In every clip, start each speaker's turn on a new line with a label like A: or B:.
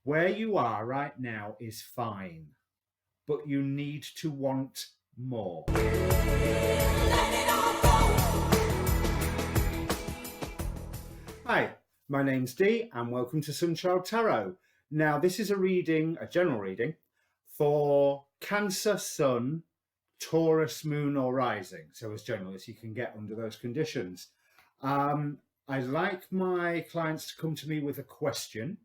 A: Where you are right now is fine, but you need to want more. Hi, my name's Dee and welcome to Sunchild Tarot. Now, this is a general reading for Cancer, Sun, Taurus, Moon or Rising. So as general as you can get under those conditions. I like my clients to come to me with a question.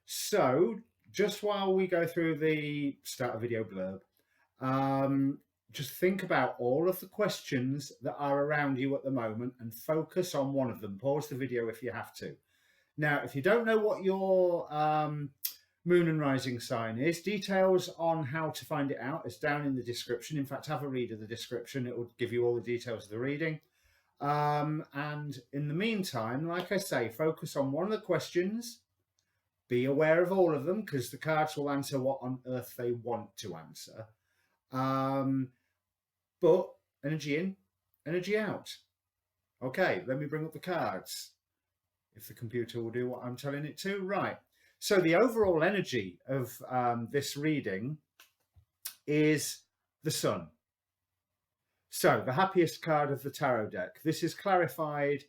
A: So just while we go through the start of video blurb, just think about all of the questions that are around you at the moment and focus on one of them. Pause the video if you have to. Now, if you don't know what your moon and rising sign is, details on how to find it out is down in the description. In fact, have a read of the description. It will give you all the details of the reading. And in the meantime, like I say, focus on one of the questions. Be aware of all of them because the cards will answer what on earth they want to answer. But energy in, energy out. Okay, let me bring up the cards. If the computer will do what I'm telling it to. Right. So the overall energy of this reading is the Sun. So the happiest card of the tarot deck. This is clarified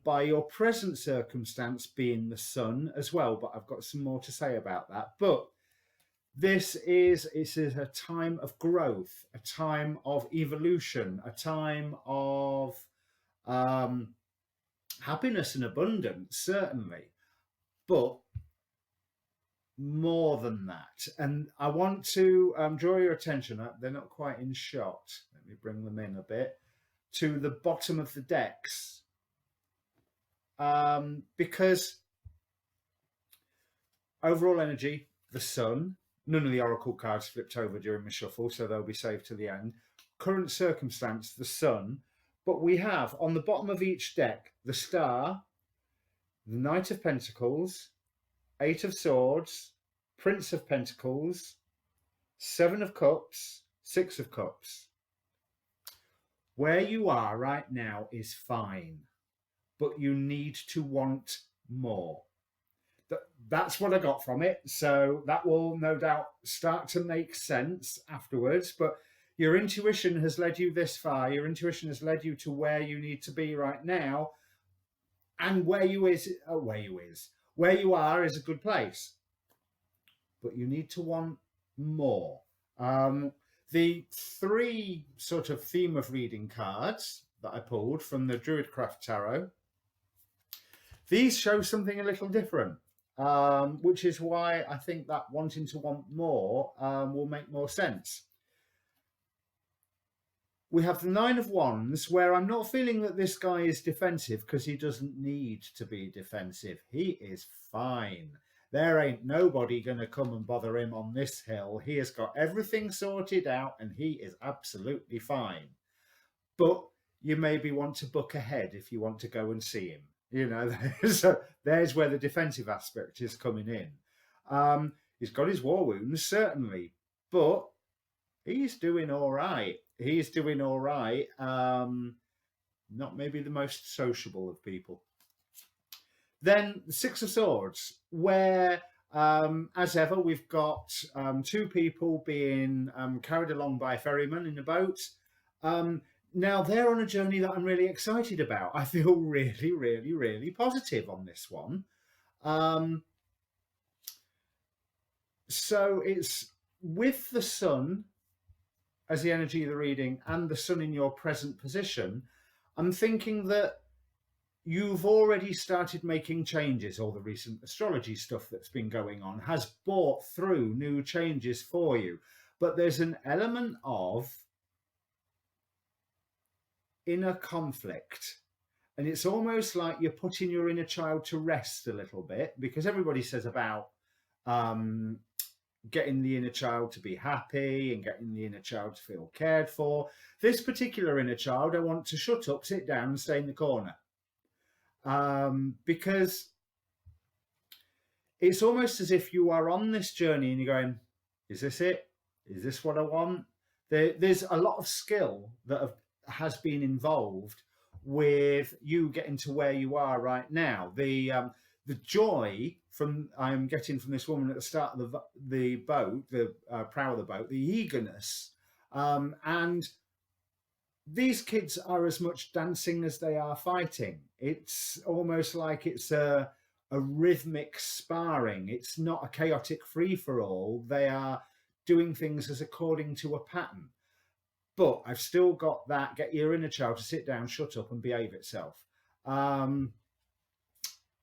A: by your present circumstance being the Sun as well, but I've got some more to say about that. But this is a time of growth, a time of evolution, a time of happiness and abundance, certainly, but more than that. And I want to draw your attention, they're not quite in shot, let me bring them in a bit, to the bottom of the decks, because overall energy, the Sun, none of the oracle cards flipped over during my shuffle, so they'll be saved to the end. Current circumstance, the Sun, but we have on the bottom of each deck, the Star, the Knight of Pentacles, Eight of Swords, Prince of Pentacles, Seven of Cups, Six of Cups. Where you are right now is fine, but you need to want more. That's what I got from it. So that will no doubt start to make sense afterwards. But your intuition has led you this far. Your intuition has led you to where you need to be right now. And where you are is a good place. But you need to want more. The three sort of theme of reading cards that I pulled from the Druidcraft Tarot, these show something a little different. Which is why I think that wanting to want more will make more sense. We have the Nine of Wands, where I'm not feeling that this guy is defensive because he doesn't need to be defensive. He is fine. There ain't nobody going to come and bother him on this hill. He has got everything sorted out and he is absolutely fine. But you maybe want to book ahead if you want to go and see him. You know, so there's where the defensive aspect is coming in. He's got his war wounds, certainly, but he's doing all right. He's doing all right. Not maybe the most sociable of people. Then the Six of Swords, where, as ever, we've got two people being carried along by a ferryman in a boat. Now, they're on a journey that I'm really excited about. I feel really, really, really positive on this one. So it's with the Sun as the energy of the reading and the Sun in your present position, I'm thinking that you've already started making changes. All the recent astrology stuff that's been going on has brought through new changes for you. But there's an element of inner conflict, and it's almost like you're putting your inner child to rest a little bit, because everybody says about getting the inner child to be happy and getting the inner child to feel cared for. This particular inner child, I want to shut up, sit down and stay in the corner, because it's almost as if you are on this journey and you're going, is this it? Is this what I want? There's a lot of skill that has been involved with you getting to where you are right now. The joy I'm getting from this woman at the start of the boat, the prow of the boat, the eagerness, and these kids are as much dancing as they are fighting. It's almost like it's a rhythmic sparring. It's not a chaotic free for all. They are doing things as according to a pattern. But I've still got that get your inner child to sit down, shut up, and behave itself. And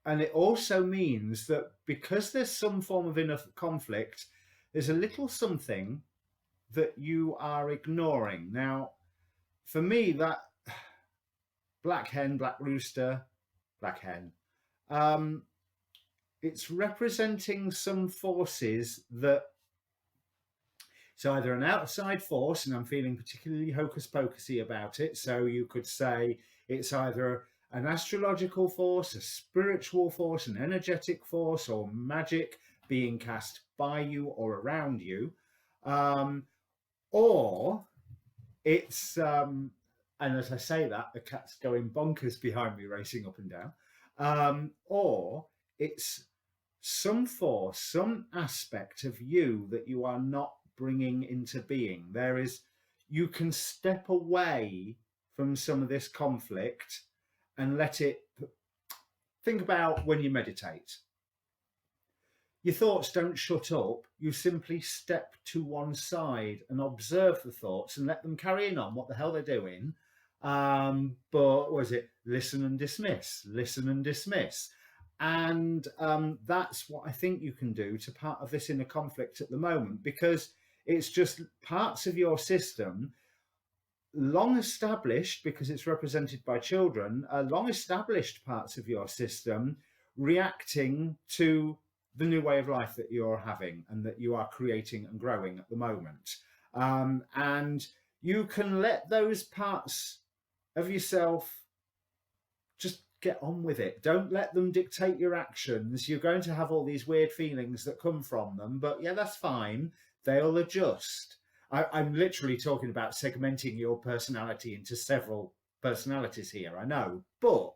A: it also means that because there's some form of inner conflict, there's a little something that you are ignoring. Now, for me, that black hen, black rooster, black hen, it's representing some forces that it's either an outside force, and I'm feeling particularly hocus pocusy about it. So you could say it's either an astrological force, a spiritual force, an energetic force, or magic being cast by you or around you. Or it's, and as I say that, the cat's going bonkers behind me, racing up and down. Or it's some force, some aspect of you that you are not bringing into being. You can step away from some of this conflict and let it. Think about when you meditate. Your thoughts don't shut up. You simply step to one side and observe the thoughts and let them carry on what the hell they're doing. But what was it? Listen and dismiss, listen and dismiss. And that's what I think you can do to part of this inner conflict at the moment, because it's just parts of your system, long established, because it's represented by children, long established parts of your system reacting to the new way of life that you're having and that you are creating and growing at the moment. And you can let those parts of yourself just get on with it. Don't let them dictate your actions. You're going to have all these weird feelings that come from them, but yeah, that's fine. They'll adjust. I'm literally talking about segmenting your personality into several personalities here, I know, but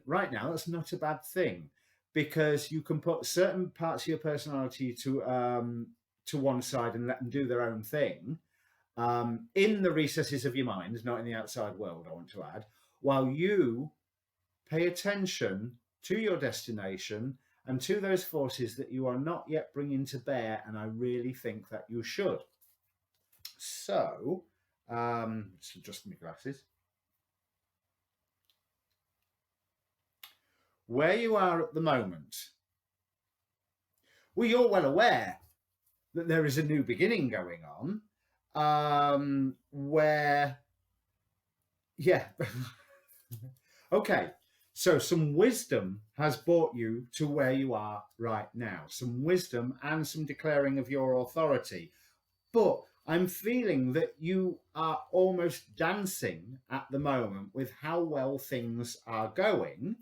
A: right now that's not a bad thing, because you can put certain parts of your personality to one side and let them do their own thing in the recesses of your mind, not in the outside world, I want to add, while you pay attention to your destination and to those forces that you are not yet bringing to bear, and I really think that you should. So, let's adjust my glasses. Where you are at the moment, well, you're well aware that there is a new beginning going on, where, yeah, okay. So some wisdom has brought you to where you are right now. Some wisdom and some declaring of your authority. But I'm feeling that you are almost dancing at the moment with how well things are going.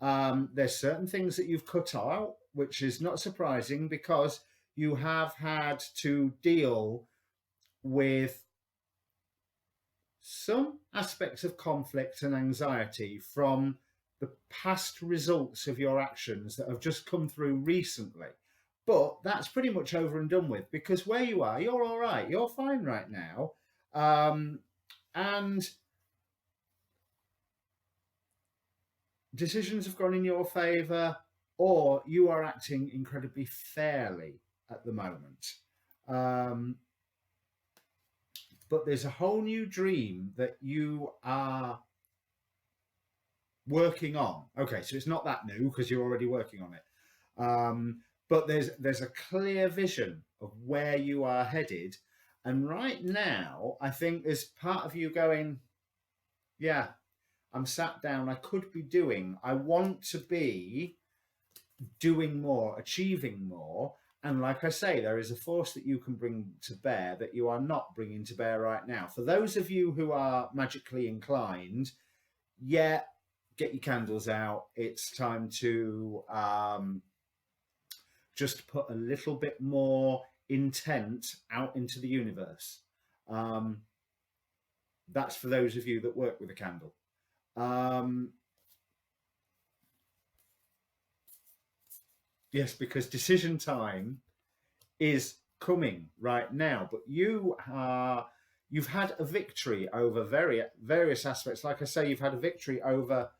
A: There's certain things that you've cut out, which is not surprising, because you have had to deal with some aspects of conflict and anxiety from the past results of your actions that have just come through recently. But that's pretty much over and done with, because where you are, you're all right. You're fine right now. And decisions have gone in your favor, or you are acting incredibly fairly at the moment. But there's a whole new dream that you are working on. Okay, so it's not that new because you're already working on it. But there's a clear vision of where you are headed. And right now, I think there's part of you going, yeah, I'm sat down, I could be doing, I want to be doing more, achieving more. And like I say, there is a force that you can bring to bear that you are not bringing to bear right now. For those of you who are magically inclined, yeah, get your candles out. It's time to just put a little bit more intent out into the universe. That's for those of you that work with a candle. Yes, because decision time is coming right now, but you've had a victory over various aspects. Like I say, you've had a victory over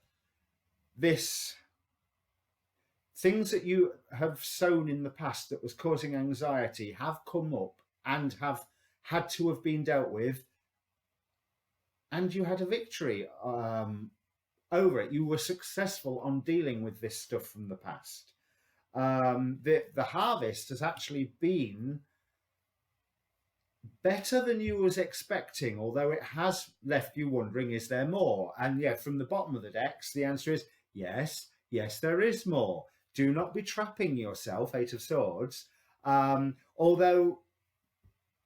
A: this things that you have sown in the past that was causing anxiety have come up and have had to have been dealt with, and you had a victory over it. You were successful on dealing with this stuff from the past. The harvest has actually been better than you was expecting, although it has left you wondering, is there more? And yeah, from the bottom of the decks, the answer is yes, yes, there is more. Do not be trapping yourself, Eight of Swords. Although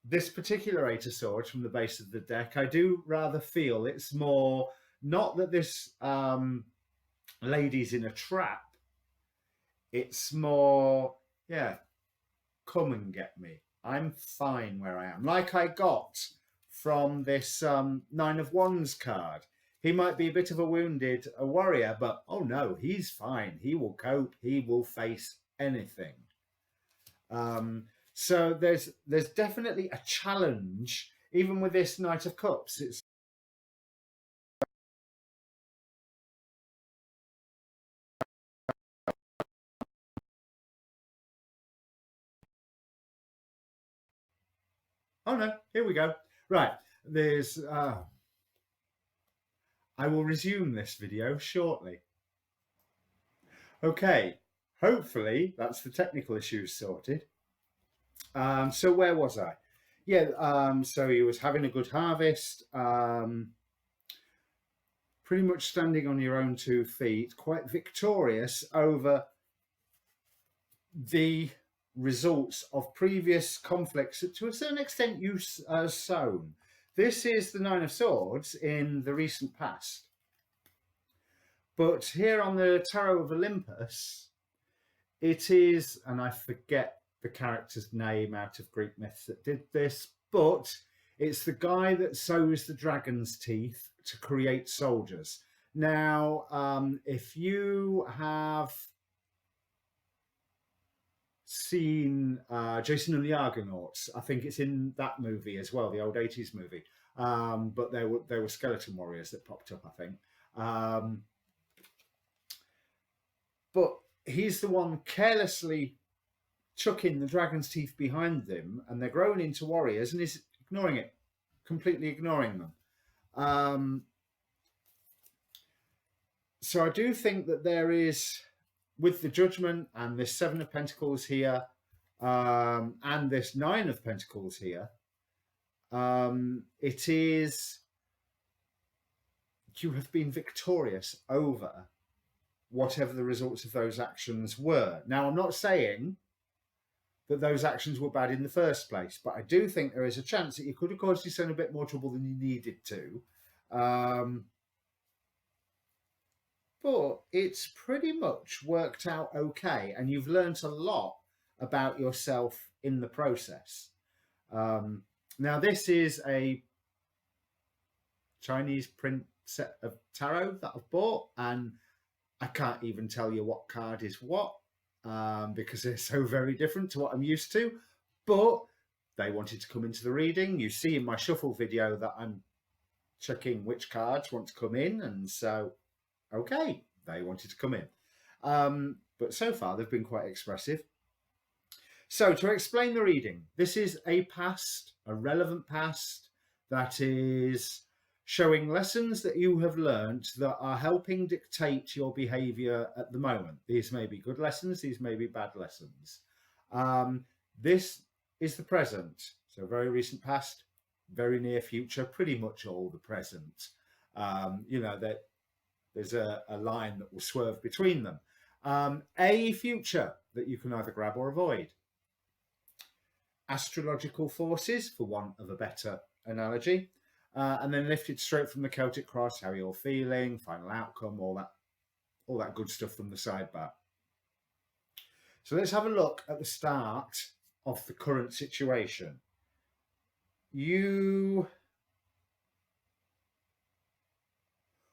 A: this particular Eight of Swords from the base of the deck, I do rather feel it's more, not that this lady's in a trap, it's more, yeah, come and get me. I'm fine where I am. Like I got from this Nine of Wands card. He might be a bit of a wounded warrior, but oh no, he's fine. He will cope. He will face anything. So there's definitely a challenge, even with this Knight of Cups. It's oh no, here we go. Right, there's I will resume this video shortly. Okay, hopefully that's the technical issues sorted. So where was I? Yeah, so he was having a good harvest, pretty much standing on your own 2 feet, quite victorious over the results of previous conflicts that to a certain extent you've sown. This is the Nine of Swords in the recent past. But here on the Tarot of Olympus, it is, and I forget the character's name out of Greek myths that did this, but it's the guy that sows the dragon's teeth to create soldiers. Now, if you have seen Jason and the Argonauts, I think it's in that movie as well, the old 80s movie. But there were skeleton warriors that popped up, I think. But he's the one carelessly chucking the dragon's teeth behind them, and they're growing into warriors, and is ignoring it, completely ignoring them. So I do think that there is, with the Judgment and this Seven of Pentacles here, and this Nine of Pentacles here, it is, you have been victorious over whatever the results of those actions were. Now, I'm not saying that those actions were bad in the first place, but I do think there is a chance that you could have caused yourself a bit more trouble than you needed to. But it's pretty much worked out okay, and you've learnt a lot about yourself in the process. Now, this is a Chinese print set of tarot that I've bought, and I can't even tell you what card is what, because they're so very different to what I'm used to. But they wanted to come into the reading. You see in my shuffle video that I'm checking which cards want to come in, and so okay, they wanted to come in. But so far they've been quite expressive. So to explain the reading, this is a past, a relevant past, that is showing lessons that you have learnt that are helping dictate your behaviour at the moment. These may be good lessons, these may be bad lessons. This is the present, so very recent past, very near future, pretty much all the present. You know, that there's a line that will swerve between them. A future that you can either grab or avoid. Astrological forces, for want of a better analogy. And then lifted straight from the Celtic cross, how you're feeling, final outcome, all that good stuff from the sidebar. So let's have a look at the start of the current situation. You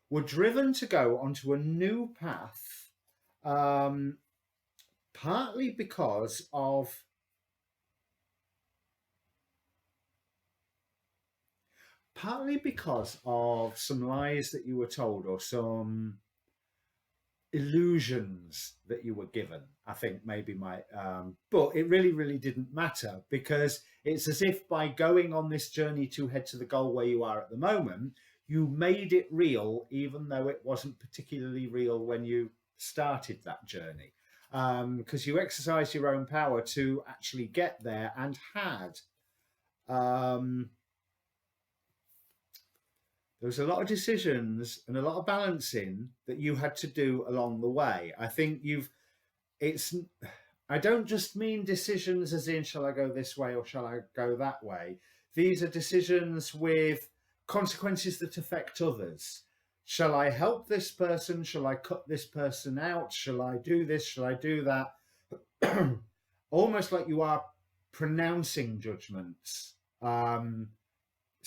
A: were driven to go onto a new path partly because of some lies that you were told, or some illusions that you were given. I think maybe but it really didn't matter, because it's as if by going on this journey to head to the goal where you are at the moment, you made it real, even though it wasn't particularly real when you started that journey. Because you exercised your own power to actually get there, and had there was a lot of decisions and a lot of balancing that you had to do along the way. I think it's, I don't just mean decisions as in, shall I go this way or shall I go that way? These are decisions with consequences that affect others. Shall I help this person? Shall I cut this person out? Shall I do this? Shall I do that? Almost like you are pronouncing judgments.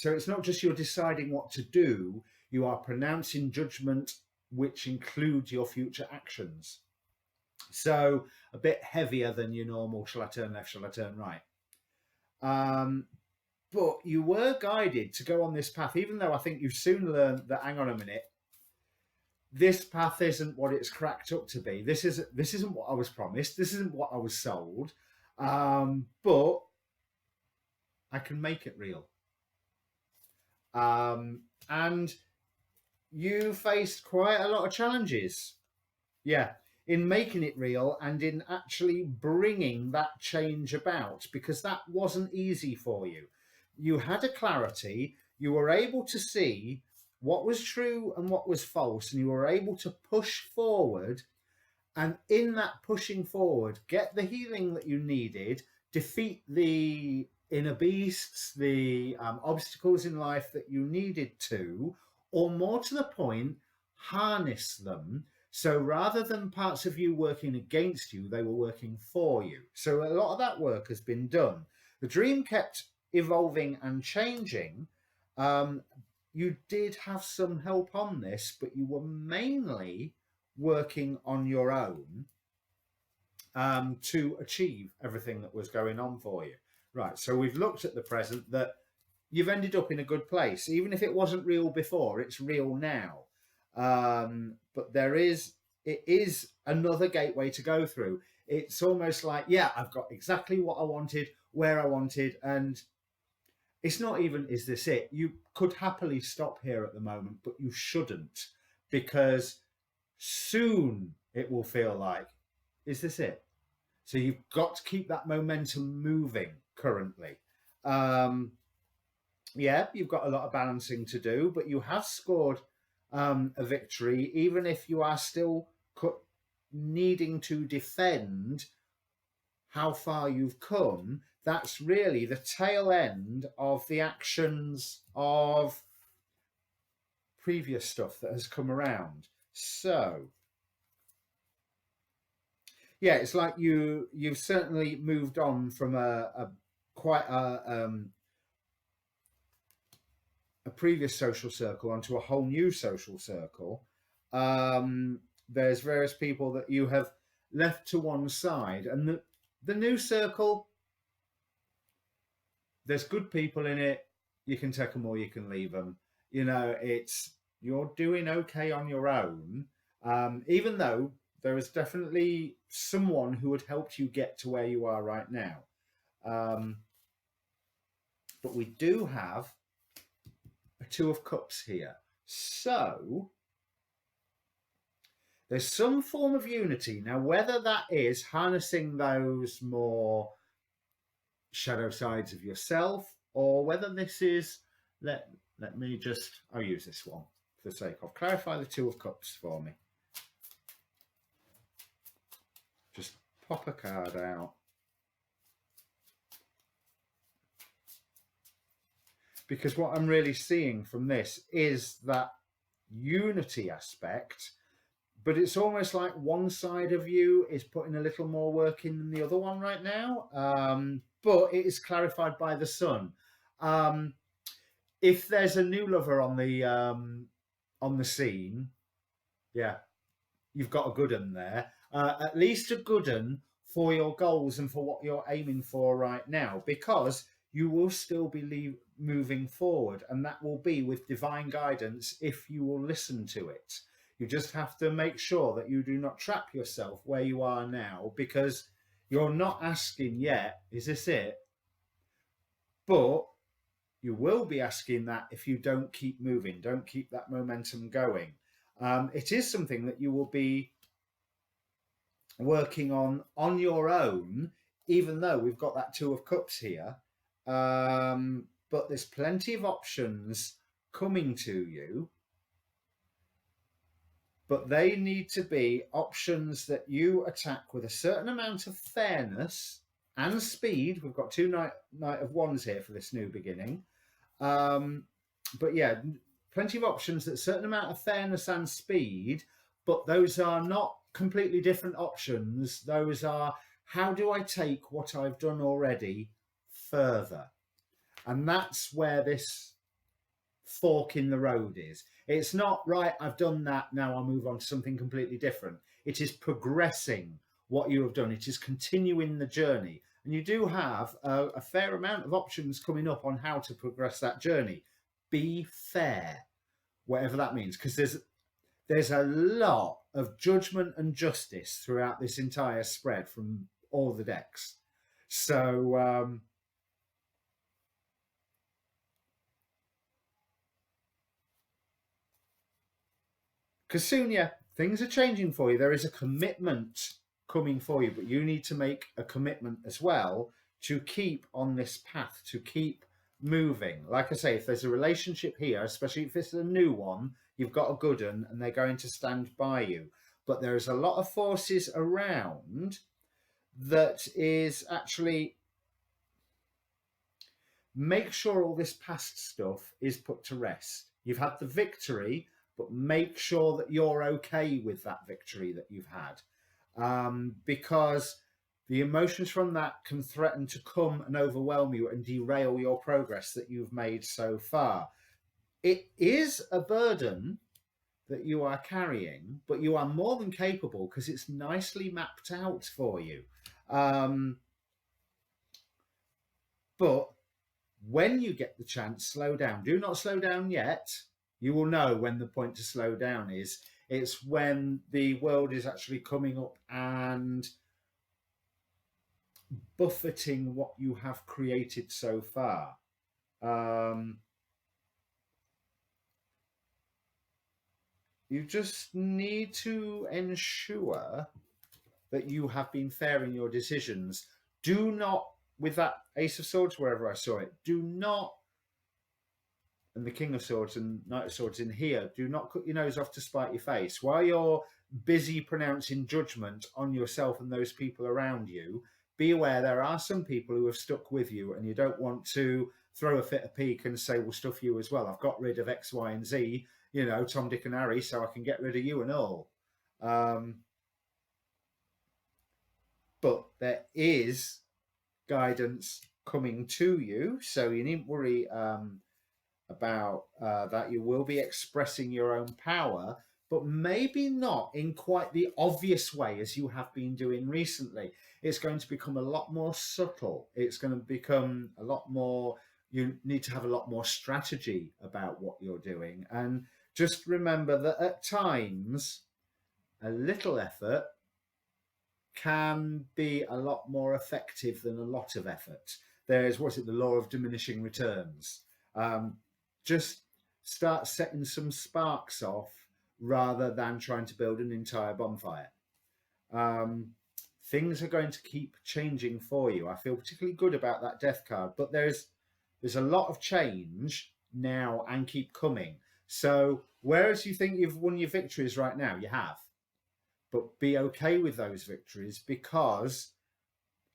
A: So it's not just you're deciding what to do, you are pronouncing judgment, which includes your future actions. So a bit heavier than your normal, shall I turn left, shall I turn right? But you were guided to go on this path, even though I think you've soon learned that, hang on a minute, this path isn't what it's cracked up to be. This isn't what I was promised. This isn't what I was sold. But I can make it real. And you faced quite a lot of challenges, in making it real and in actually bringing that change about, because that wasn't easy for you. You had a clarity, you were able to see what was true and what was false, and you were able to push forward, and in that pushing forward, get the healing that you needed, defeat the inner beasts, the obstacles in life that you needed to, or more to the point, harness them. So rather than parts of you working against you, they were working for you. So a lot of that work has been done. The dream kept evolving and changing. You did have some help on this, but you were mainly working on your own to achieve everything that was going on for you. Right, so we've looked at the present, that you've ended up in a good place. Even if it wasn't real before, it's real now. But it is another gateway to go through. It's almost like, I've got exactly what I wanted, where I wanted, and it's not even, is this it? You could happily stop here at the moment, but you shouldn't, because soon it will feel like, is this it? So you've got to keep that momentum moving currently. You've got a lot of balancing to do, but you have scored a victory, even if you are still needing to defend how far you've come. That's really the tail end of the actions of previous stuff that has come around. So it's like you've certainly moved on from a previous social circle onto a whole new social circle. There's various people that you have left to one side, and the new circle, there's good people in it. You can take them or you can leave them. You're doing okay on your own, even though there is definitely someone who would help you get to where you are right now. But we do have a Two of Cups here. So there's some form of unity. Now, whether that is harnessing those more shadow sides of yourself, or whether this is, let me just, I'll use this one for the sake of, clarify the Two of Cups for me. Just pop a card out. Because what I'm really seeing from this is that unity aspect, but it's almost like one side of you is putting a little more work in than the other one right now. But it is clarified by the sun. If there's a new lover on the scene, you've got a good one there. At least a good one for your goals and for what you're aiming for right now, because you will still be moving forward, and that will be with divine guidance if you will listen to it. You just have to make sure that you do not trap yourself where you are now, because you're not asking yet, is this it? But you will be asking that if you don't keep moving, don't keep that momentum going. It is something that you will be working on your own, even though we've got that Two of Cups here. But there's plenty of options coming to you, but they need to be options that you attack with a certain amount of fairness and speed. We've got two Knight of Wands here for this new beginning. But yeah, plenty of options that certain amount of fairness and speed, but those are not completely different options. Those are, how do I take what I've done already further? And that's where this fork in the road is. It's not, right, I've done that, now I'll move on to something completely different. It is progressing what you have done. It is continuing the journey. And you do have a fair amount of options coming up on how to progress that journey. Be fair, whatever that means, because there's a lot of judgment and justice throughout this entire spread from all the decks. So because soon, yeah, things are changing for you. There is a commitment coming for you, but you need to make a commitment as well to keep on this path, to keep moving. Like I say, if there's a relationship here, especially if it's a new one, you've got a good one and they're going to stand by you. But there's a lot of forces around that is actually, make sure all this past stuff is put to rest. You've had the victory, but make sure that you're okay with that victory that you've had, because the emotions from that can threaten to come and overwhelm you and derail your progress that you've made so far. It is a burden that you are carrying, but you are more than capable because it's nicely mapped out for you. But when you get the chance, slow down. Do not slow down yet. You will know when the point to slow down is. It's when the world is actually coming up and buffeting what you have created so far. You just need to ensure that you have been fair in your decisions. Do not, with that Ace of Swords, wherever I saw it, do not, and the King of Swords and Knight of Swords in here, do not cut your nose off to spite your face. While you're busy pronouncing judgment on yourself and those people around you, be aware there are some people who have stuck with you, and you don't want to throw a fit of pique and say, well, stuff you as well. I've got rid of X, Y, and Z, you know, Tom, Dick, and Harry, so I can get rid of you and all. But there is guidance coming to you, so you needn't worry about that. You will be expressing your own power, but maybe not in quite the obvious way as you have been doing recently. It's going to become a lot more subtle. It's going to become a lot more, you need to have a lot more strategy about what you're doing. And just remember that at times, a little effort can be a lot more effective than a lot of effort. There's, what's it, the law of diminishing returns. Just start setting some sparks off rather than trying to build an entire bonfire. Things are going to keep changing for you. I feel particularly good about that death card, but there's a lot of change now and keep coming. So whereas you think you've won your victories right now, you have. But be okay with those victories, because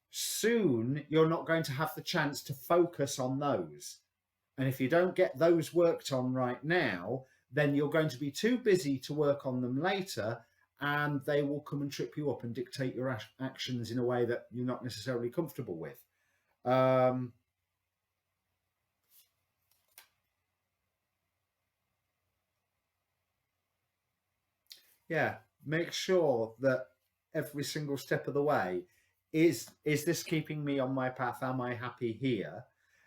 A: soon you're not going to have the chance to focus on those. And if you don't get those worked on right now, then you're going to be too busy to work on them later, and they will come and trip you up and dictate your actions in a way that you're not necessarily comfortable with. Yeah, make sure that every single step of the way is this keeping me on my path? Am I happy here?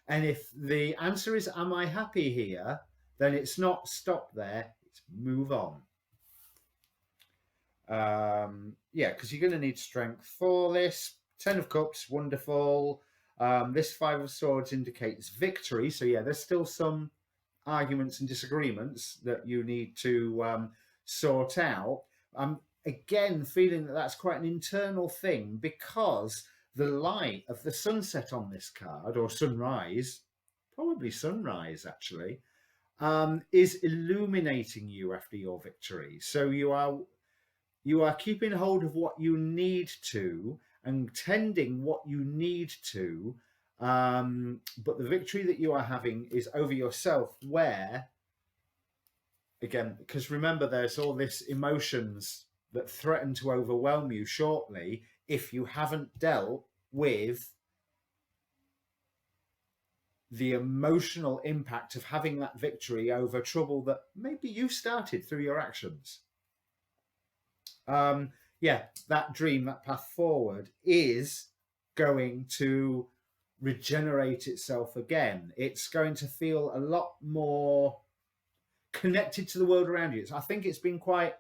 A: And if the answer is, am I happy here? Then it's not stop there, it's move on. Yeah, because you're going to need strength for this. 10 of Cups, wonderful. This 5 of Swords indicates victory. So yeah, there's still some arguments and disagreements that you need to sort out. Again, feeling that that's quite an internal thing, because the light of the sunset on this card, or sunrise, probably sunrise actually, is illuminating you after your victory. So you are keeping hold of what you need to and tending what you need to, but the victory that you are having is over yourself, where, again, because remember, there's all this emotions that threaten to overwhelm you shortly if you haven't dealt with the emotional impact of having that victory over trouble that maybe you started through your actions. Yeah, that dream, that path forward is going to regenerate itself again. It's going to feel a lot more connected to the world around you. I think it's been quite,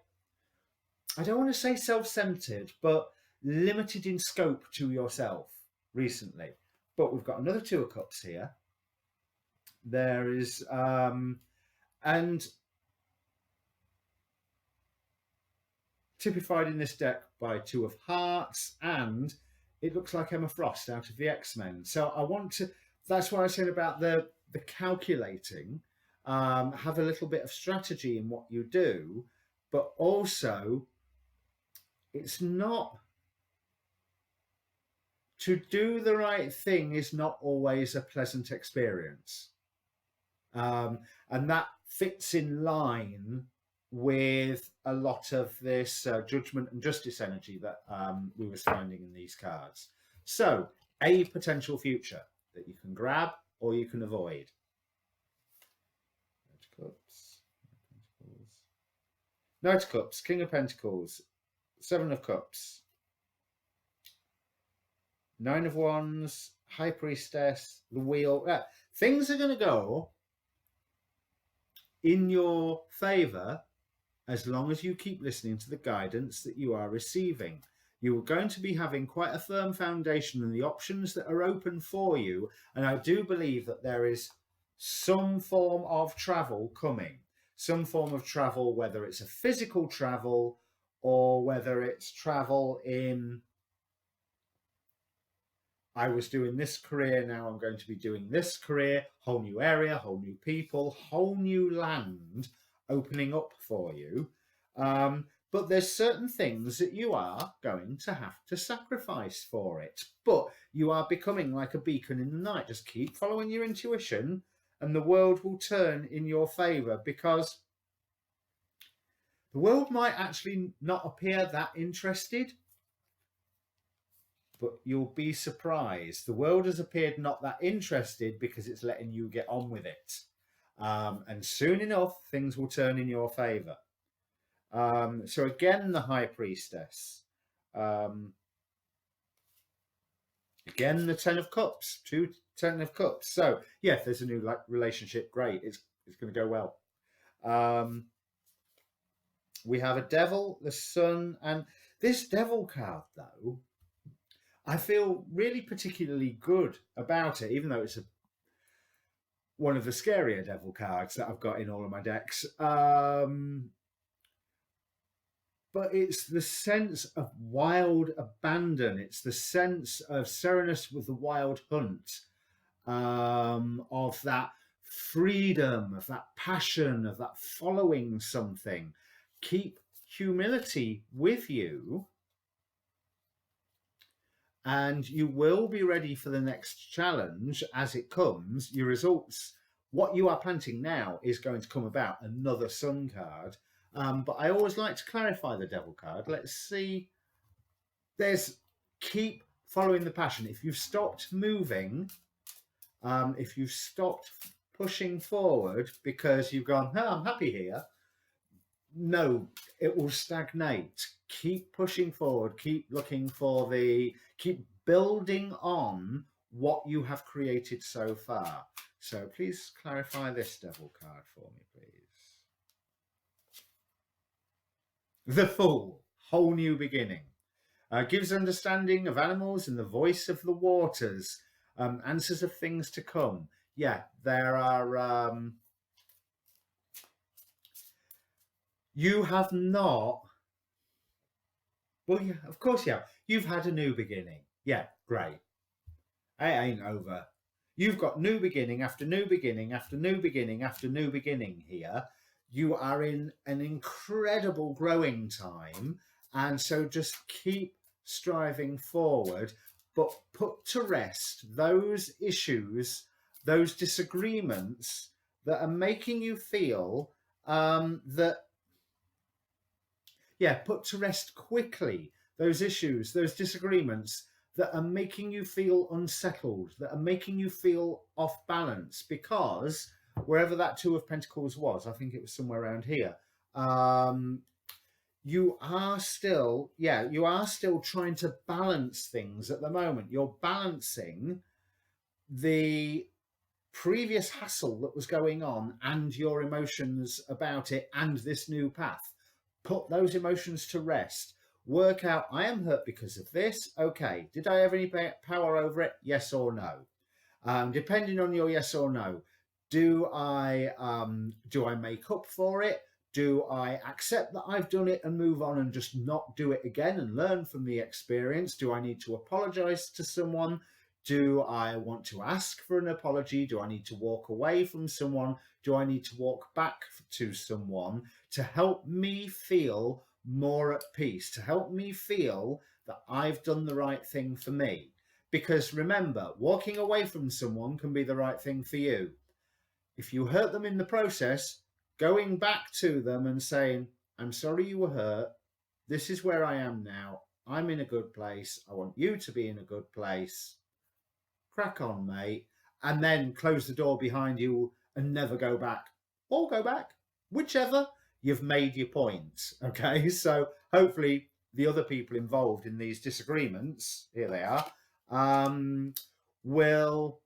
A: I don't want to say self-centered, but limited in scope to yourself recently. But we've got another 2 of Cups here. There is, and typified in this deck by 2 of Hearts, and it looks like Emma Frost out of the X-Men. So I want to, that's why I said about the calculating, have a little bit of strategy in what you do, but also it's not, to do the right thing is not always a pleasant experience. And that fits in line with a lot of this judgment and justice energy that we were finding in these cards. So, a potential future that you can grab or you can avoid. Knight of Cups, King of Pentacles, 7 of Cups, 9 of Wands, High Priestess, the Wheel. Things are going to go in your favour as long as you keep listening to the guidance that you are receiving. You are going to be having quite a firm foundation in the options that are open for you. And I do believe that there is some form of travel coming. Some form of travel, whether it's a physical travel or whether it's travel in, I was doing this career, now I'm going to be doing this career, whole new area, whole new people, whole new land opening up for you. But there's certain things that you are going to have to sacrifice for it. But you are becoming like a beacon in the night. Just keep following your intuition and the world will turn in your favour, because the world might actually not appear that interested, but you'll be surprised. The world has appeared not that interested because it's letting you get on with it. And soon enough, things will turn in your favour. So again, the High Priestess. Again, the 10 of Cups. 2 10 of Cups. So, yeah, if there's a new relationship, great. It's going to go well. We have a Devil, the Sun, and this Devil card, though, I feel really particularly good about it, even though it's one of the scarier Devil cards that I've got in all of my decks. But it's the sense of wild abandon. It's the sense of Serenus with the Wild Hunt, of that freedom, of that passion, of that following something. Keep humility with you, and you will be ready for the next challenge as it comes. Your results, what you are planting now, is going to come about. Another Sun card. But I always like to clarify the Devil card. Let's see. There's keep following the passion. If you've stopped moving, if you've stopped pushing forward because you've gone, oh, I'm happy here, no, it will stagnate. Keep pushing forward. Keep looking for keep building on what you have created so far. So please clarify this devil card for me, please. The Fool, whole new beginning. Gives understanding of animals and the voice of the waters. Answers of things to come. Yeah, there are... you have not... Well, yeah, of course you have. You've had a new beginning. Yeah, great. It ain't over. You've got new beginning after new beginning after new beginning after new beginning here. You are in an incredible growing time. And so just keep striving forward, but put to rest those issues, those disagreements that are making you feel put to rest quickly those issues, those disagreements that are making you feel unsettled, that are making you feel off balance, because wherever that Two of Pentacles was, I think it was somewhere around here, you are still trying to balance things at the moment. You're balancing the previous hassle that was going on and your emotions about it and this new path. Put those emotions to rest. Work out, I am hurt because of this. Okay, did I have any power over it? Yes or no? Depending on your yes or no, do I make up for it? Do I accept that I've done it and move on and just not do it again and learn from the experience? Do I need to apologize to someone? Do I want to ask for an apology? Do I need to walk away from someone? Do I need to walk back to someone to help me feel more at peace, to help me feel that I've done the right thing for me? Because remember, walking away from someone can be the right thing for you. If you hurt them in the process, going back to them and saying, I'm sorry you were hurt. This is where I am now. I'm in a good place. I want you to be in a good place. Crack on, mate. And then close the door behind you and never go back. Or go back. Whichever. You've made your point. Okay? So hopefully the other people involved in these disagreements, here they are, will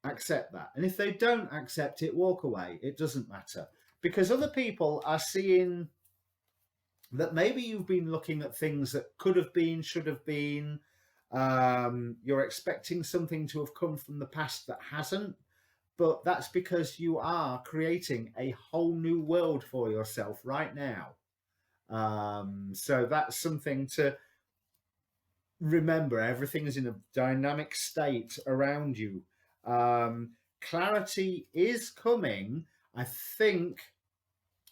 A: accept that. And if they don't accept it, walk away. It doesn't matter. Because other people are seeing that maybe you've been looking at things that could have been, should have been. You're expecting something to have come from the past that hasn't. But that's because you are creating a whole new world for yourself right now. So that's something to remember. Everything is in a dynamic state around you. Clarity is coming. I think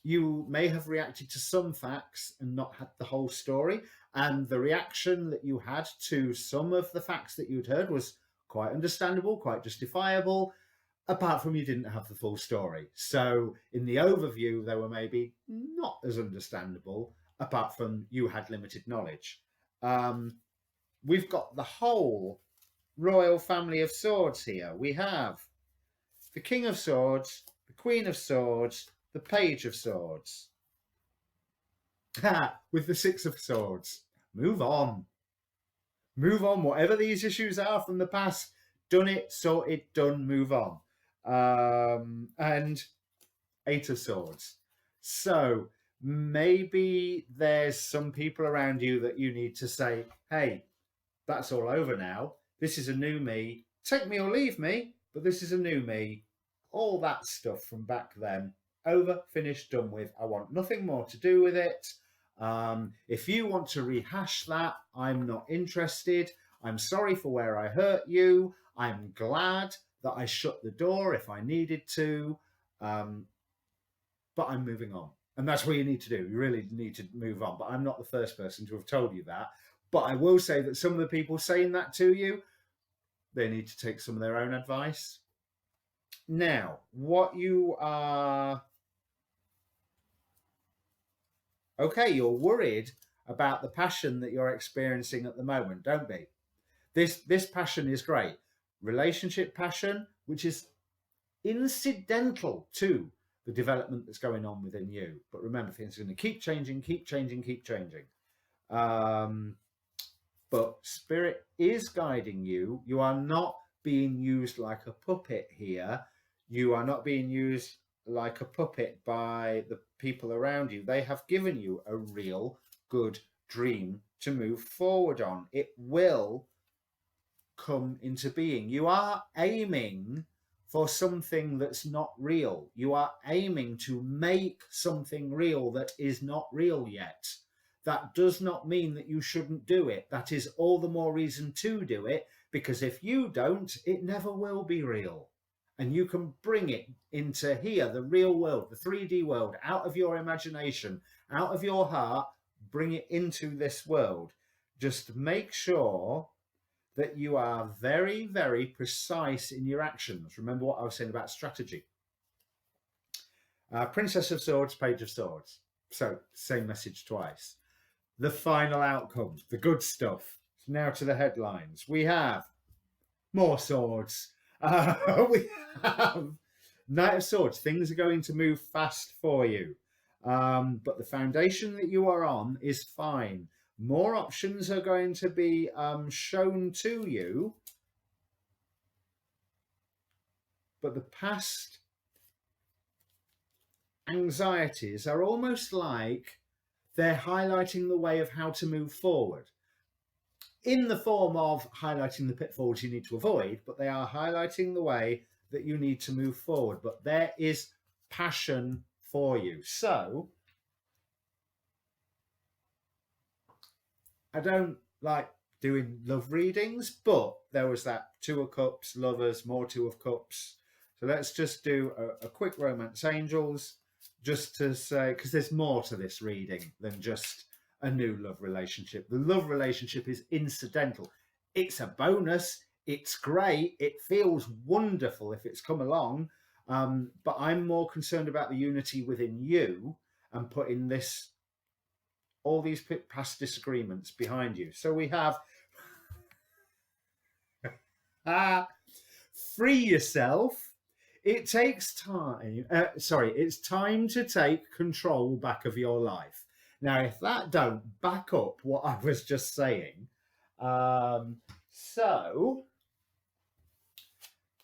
A: you may have reacted to some facts and not had the whole story. And the reaction that you had to some of the facts that you'd heard was quite understandable, quite justifiable, apart from you didn't have the full story. So in the overview, they were maybe not as understandable, apart from you had limited knowledge. We've got the whole royal family of swords here. We have the King of Swords, the Queen of Swords, the Page of Swords. With the Six of Swords. Move on. Move on. Whatever these issues are from the past, done it, sorted, done, move on. And Eight of Swords. So maybe there's some people around you that you need to say, hey, that's all over now. This is a new me. Take me or leave me, but this is a new me. All that stuff from back then. Over, finished, done with. I want nothing more to do with it. If you want to rehash that, I'm not interested. I'm sorry for where I hurt you. I'm glad that I shut the door if I needed to. But I'm moving on. And that's what you need to do. You really need to move on. But I'm not the first person to have told you that. But I will say that some of the people saying that to you, they need to take some of their own advice. Now, what you are... Okay, you're worried about the passion that you're experiencing at the moment, don't be. This passion is great. Relationship passion, which is incidental to the development that's going on within you. But remember, things are going to keep changing, keep changing, keep changing. but Spirit is guiding you. You are not being used like a puppet here. You are not being used like a puppet by the people around you. They have given you a real good dream to move forward on. It will come into being. You are aiming for something that's not real. You are aiming to make something real that is not real yet. That does not mean that you shouldn't do it. That is all the more reason to do it, because if you don't, it never will be real. And you can bring it into here, the real world, the 3D world, out of your imagination, out of your heart, bring it into this world. Just make sure that you are very, very precise in your actions. Remember what I was saying about strategy. Princess of Swords, Page of Swords. So, same message twice. The final outcome, the good stuff. Now to the headlines. We have more swords. We have Knight of Swords. Things are going to move fast for you. But the foundation that you are on is fine. More options are going to be shown to you. But the past anxieties are almost like they're highlighting the way of how to move forward. In the form of highlighting the pitfalls you need to avoid, but they are highlighting the way that you need to move forward. But there is passion for you. So, I don't like doing love readings, but there was that Two of Cups, Lovers, more Two of Cups. So let's just do a quick Romance Angels, just to say, because there's more to this reading than just a new love relationship. The love relationship is incidental. It's a bonus. It's great. It feels wonderful if it's come along. But I'm more concerned about the unity within you and putting this, all these past disagreements behind you. So we have free yourself. It takes time. It's time to take control back of your life. Now, if that don't back up what I was just saying, so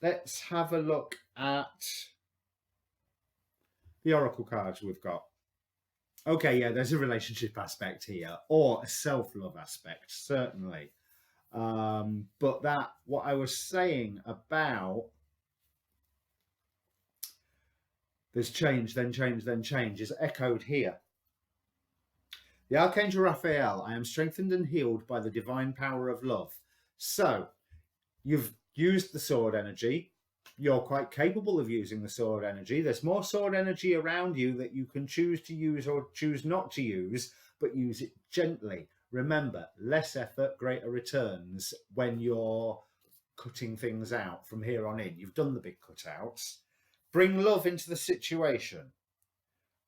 A: let's have a look at the Oracle cards we've got. Okay, yeah, there's a relationship aspect here, or a self-love aspect, certainly. But that, what I was saying about there's change, then change, then change, is echoed here. The Archangel Raphael, I am strengthened and healed by the divine power of love. So, you've used the sword energy. You're quite capable of using the sword energy. There's more sword energy around you that you can choose to use or choose not to use, but use it gently. Remember, less effort, greater returns when you're cutting things out from here on in. You've done the big cutouts. Bring love into the situation.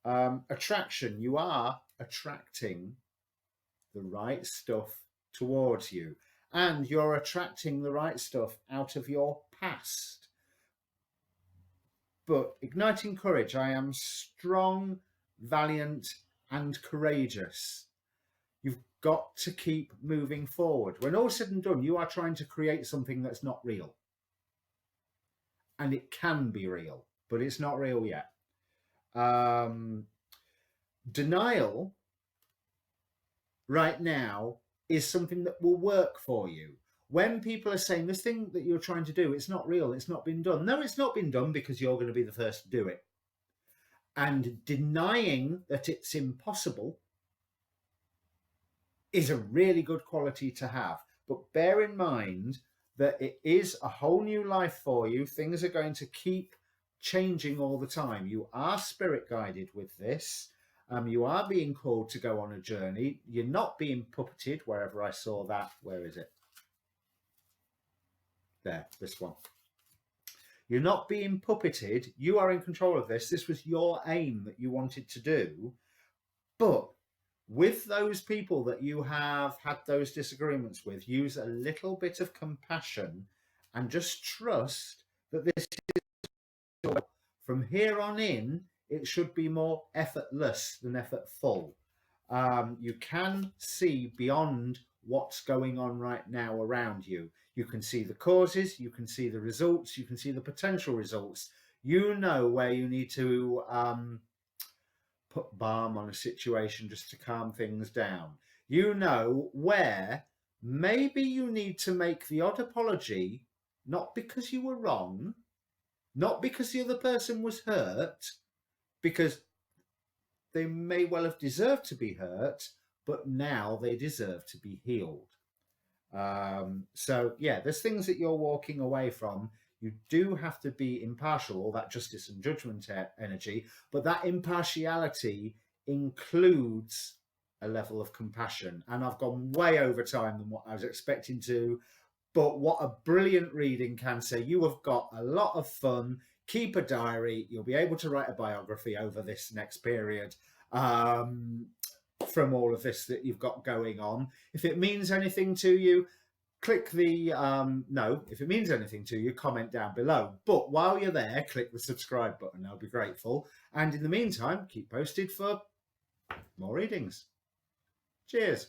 A: Attraction, you are attracting the right stuff towards you, and you're attracting the right stuff out of your past. But igniting courage, I am strong, valiant, and courageous. You've got to keep moving forward. When all's said and done, you are trying to create something that's not real. And it can be real, but it's not real yet. Denial right now is something that will work for you. When people are saying this thing that you're trying to do, it's not real, it's not been done. No, it's not been done because you're going to be the first to do it. And denying that it's impossible is a really good quality to have. But bear in mind that it is a whole new life for you. Things are going to keep changing all the time. You are spirit guided with this. You are being called to go on a journey. You're not being puppeted, wherever I saw that. Where is it? There, this one. You're not being puppeted. You are in control of this. This was your aim that you wanted to do. But with those people that you have had those disagreements with, use a little bit of compassion and just trust that this is from here on in. It should be more effortless than effortful. You can see beyond what's going on right now around you. You can see the causes, you can see the results, you can see the potential results. You know where you need to put balm on a situation just to calm things down. You know where maybe you need to make the odd apology, not because you were wrong, not because the other person was hurt, because they may well have deserved to be hurt, but now they deserve to be healed. So yeah, there's things that you're walking away from. You do have to be impartial, all that justice and judgment energy, but that impartiality includes a level of compassion. And I've gone way over time than what I was expecting to, but what a brilliant reading, Cancer. You have got a lot of fun. Keep a diary. You'll be able to write a biography over this next period from all of this that you've got going on. If it means anything to you, click the no. If it means anything to you, comment down below. But while you're there, click the subscribe button. I'll be grateful. And in the meantime, keep posted for more readings. Cheers.